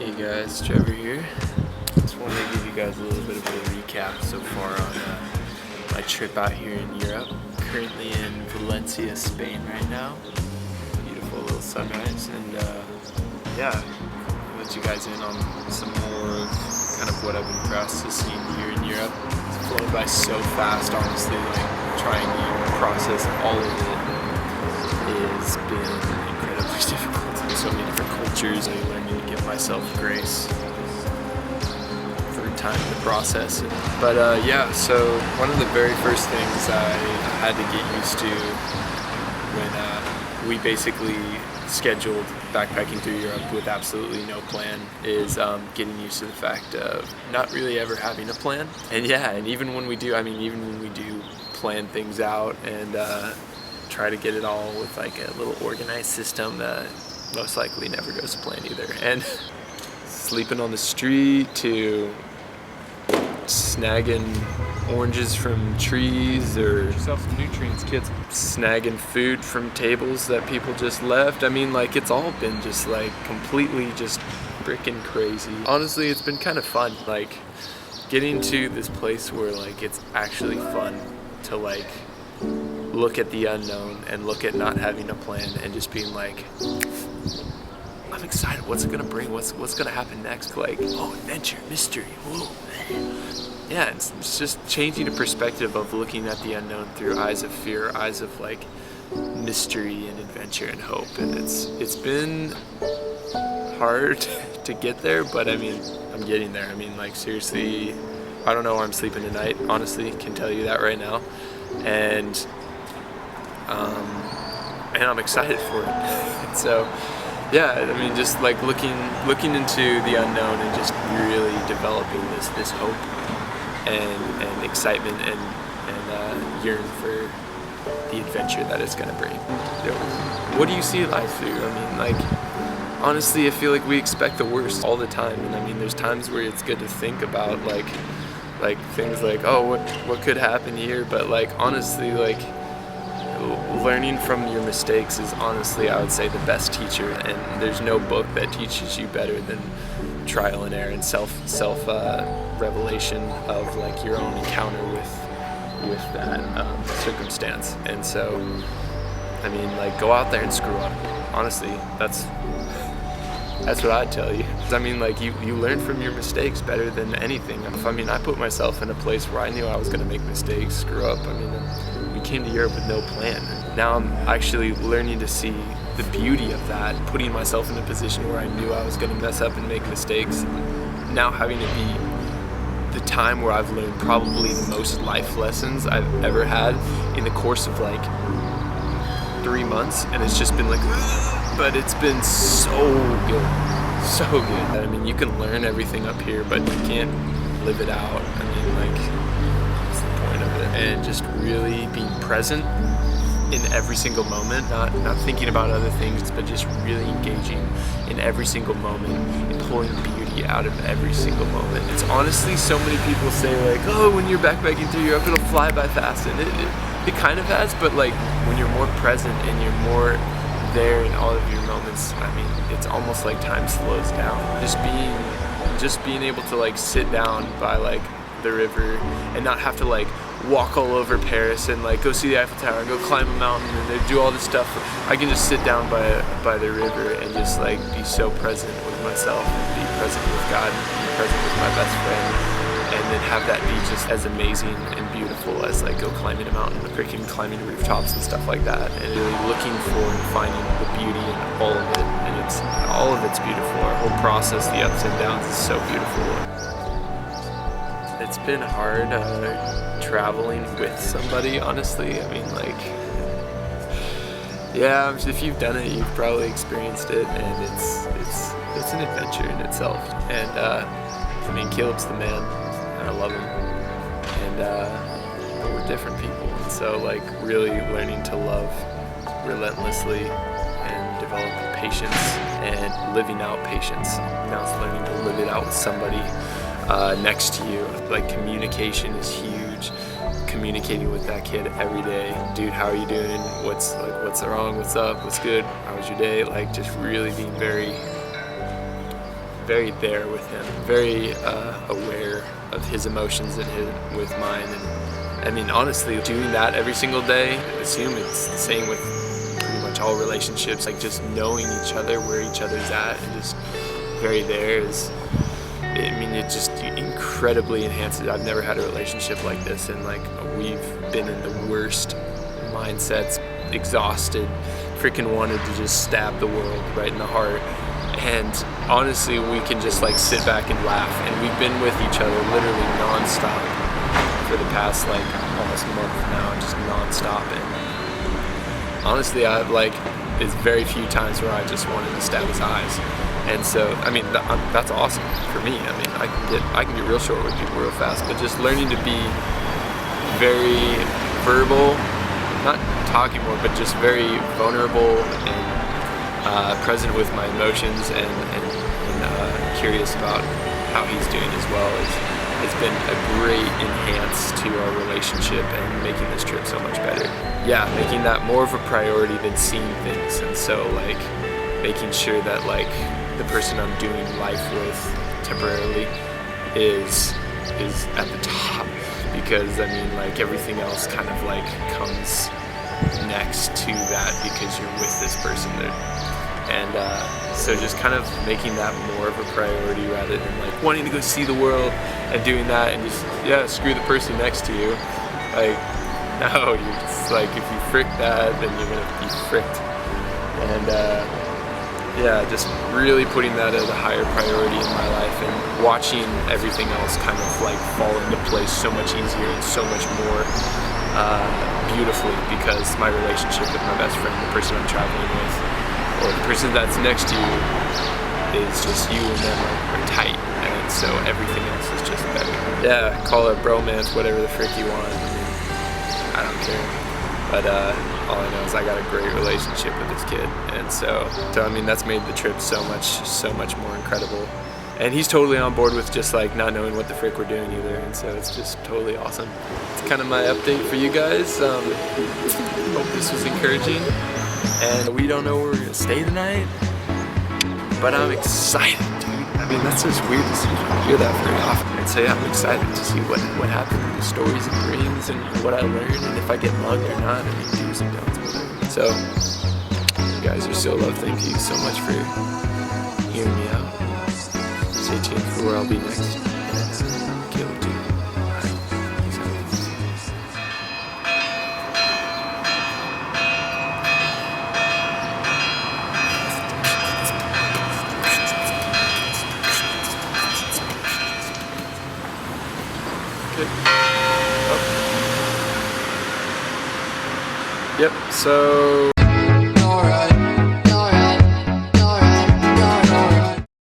Hey guys, Trevor here. Just wanted to give you guys a little bit of a recap so far on my trip out here in Europe. Currently in Valencia, Spain right now. Beautiful little sunrise, and yeah, I'll let you guys in on some more of kind of what I've been processing here in Europe. It's flown by so fast, honestly, like trying to process all of it has been incredibly difficult. So many different cultures, I'm learning to give myself grace for time to process it. But yeah, so one of the very first things I had to get used to when we basically scheduled backpacking through Europe with absolutely no plan is getting used to the fact of not really ever having a plan. And yeah, and even when we do plan things out and try to get it all with like a little organized system, most likely never goes to plan either. And sleeping on the street to snagging oranges from trees or yourself some nutrients, kids. Snagging food from tables that people just left. I mean, like, it's all been just like completely just freaking crazy. Honestly, it's been kind of fun, like getting to this place where like it's actually fun to like look at the unknown and look at not having a plan and just being like, I'm excited. What's it gonna bring? What's gonna happen next? Like, oh, adventure, mystery, whoa. Yeah, it's just changing the perspective of looking at the unknown through eyes of fear, eyes of like mystery and adventure and hope. And it's been hard to get there, but I mean, I'm getting there. I mean, like, seriously, I don't know where I'm sleeping tonight. Honestly, can tell you that right now. And I'm excited for it. And so, yeah, I mean, just like looking into the unknown and just really developing this hope and excitement and yearn for the adventure that it's gonna bring. What do you see life through? I mean, like, honestly, I feel like we expect the worst all the time, and I mean, there's times where it's good to think about like things like, oh, what could happen here, but like, honestly, like, learning from your mistakes is honestly, I would say, the best teacher, and there's no book that teaches you better than trial and error and self revelation of like your own encounter with that circumstance. And so, I mean, like, go out there and screw up. Honestly, that's what I'd tell you. I mean, like, you learn from your mistakes better than anything. I mean, I put myself in a place where I knew I was going to make mistakes, screw up. I mean, we came to Europe with no plan. Now I'm actually learning to see the beauty of that, putting myself in a position where I knew I was going to mess up and make mistakes. Now having to be the time where I've learned probably the most life lessons I've ever had in the course of like 3 months, and it's just been like, but it's been so good, so good. I mean, you can learn everything up here, but you can't live it out. I mean, like, what's the point of it? And just really being present in every single moment, not thinking about other things, but just really engaging in every single moment and pulling beauty out of every single moment. It's honestly, so many people say like, oh, when you're backpacking through Europe, it'll fly by fast, and it kind of has, but like, when you're more present and you're more there in all of your moments, I mean, it's almost like time slows down. Just being able to like sit down by like the river and not have to like walk all over Paris and like go see the Eiffel Tower and go climb a mountain and do all this stuff. I can just sit down by the river and just like be so present with myself and be present with God and be present with my best friend, and then have that be just as amazing and beautiful as like go climbing a mountain, freaking climbing rooftops and stuff like that, and really looking for and finding the beauty in all of it. And all of it's beautiful. Our whole process, the ups and downs, is so beautiful. It's been hard traveling with somebody, honestly. I mean, like, yeah, if you've done it, you've probably experienced it, and it's an adventure in itself. And I mean, Caleb's the man, and I love him, and but we're different people, and so like really learning to love relentlessly and develop patience and living out patience. Now it's learning to live it out with somebody next to you. Like, communication is huge. Communicating with that kid every day. Dude, how are you doing? What's wrong? What's up? What's good? How was your day? Like, just really being very very there with him, very aware of his emotions and with mine. And I mean, honestly, doing that every single day, I assume it's the same with pretty much all relationships, like just knowing each other, where each other's at, and just very there is, I mean, it just incredibly enhances. I've never had a relationship like this, and like we've been in the worst mindsets, exhausted, freaking wanted to just stab the world right in the heart. And honestly, we can just like sit back and laugh, and we've been with each other literally non-stop for the past like almost month now, just non-stop. And honestly, I've like, there's very few times where I just wanted to stab his eyes. And so, I mean, that's awesome for me. I mean, I can get real short with people real fast, but just learning to be very verbal, not talking more, but just very vulnerable and present with my emotions and curious about how he's doing as well has been a great enhance to our relationship and making this trip so much better. Yeah, making that more of a priority than seeing things, and so like making sure that like the person I'm doing life with temporarily is at the top, because I mean like everything else kind of like comes next to that because you're with this person there. And so just kind of making that more of a priority rather than like wanting to go see the world and doing that and just, yeah, screw the person next to you. Like, no, you're just like, if you frick that, then you're gonna be fricked. And yeah, just really putting that as a higher priority in my life and watching everything else kind of like fall into place so much easier and so much more beautifully, because my relationship with my best friend, the person I'm traveling with, or the person that's next to you, is just you and them are tight, and so everything else is just better. Yeah, call it bromance, whatever the frick you want. I mean, I don't care. But all I know is I got a great relationship with this kid, and so I mean that's made the trip so much more incredible. And he's totally on board with just like not knowing what the frick we're doing either, and so it's just totally awesome. It's kind of my update for you guys. Hope this was encouraging. And we don't know where we're gonna stay tonight, but I'm excited, dude. I mean, that's just weird to see. You don't hear that very often. And so yeah, I'm excited to see what happened, and the stories it brings, and what I learned, and if I get mugged or not. I mean, do's and don'ts, whatever. So, you guys are so loved. Thank you so much for hearing me out. Stay tuned for where I'll be next. Caleb too. Okay. Oh. Yep, so